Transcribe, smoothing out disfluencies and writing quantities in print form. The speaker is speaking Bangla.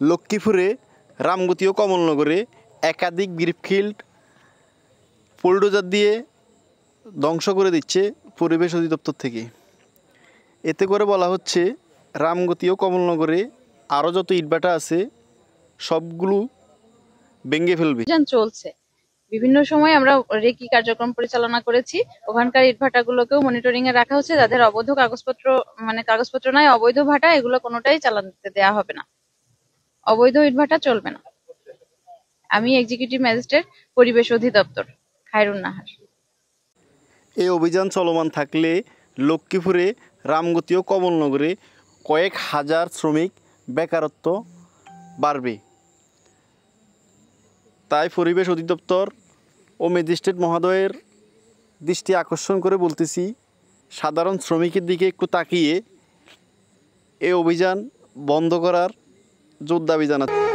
লক্ষ্মীপুরে রামগতি ও কমলনগরে একাধিক গ্রিনফিল্ড বুলডোজার দিয়ে ধ্বংস করে দিচ্ছে পরিবেশ অধিদপ্তর থেকে। এতে করে বলা হচ্ছে রামগতি ও কমলনগরে আরও যত ইটভাটা আছে সবগুলো ভেঙে ফেলবে। চলছে বিভিন্ন সময় আমরা রেকি কার্যক্রম পরিচালনা করেছি। ওখানকার ইটভাটাগুলোকেও মনিটরিং এ রাখা হচ্ছে, যাদের অবৈধ কাগজপত্র নাই, অবৈধ ভাটা, এগুলো কোনোটাই চালাতে দেওয়া হবে না। অবৈধ ইটভাটা চলবে না। আমি এক্সিকিউটিভ ম্যাজিস্ট্রেট, পরিবেশ অধিদপ্তর, খায়রুন নাহার। এই অভিযান চলমান থাকলে লক্ষ্মীপুরে রামগতি ও কমলনগরে কয়েক হাজার শ্রমিক বেকারত্ব বাড়বে। তাই পরিবেশ অধিদপ্তর ও ম্যাজিস্ট্রেট মহোদয়ের দৃষ্টি আকর্ষণ করে বলতেছি, সাধারণ শ্রমিকের দিকে একটু তাকিয়ে এই অভিযান বন্ধ করার জোর দাবি জানাচ্ছি।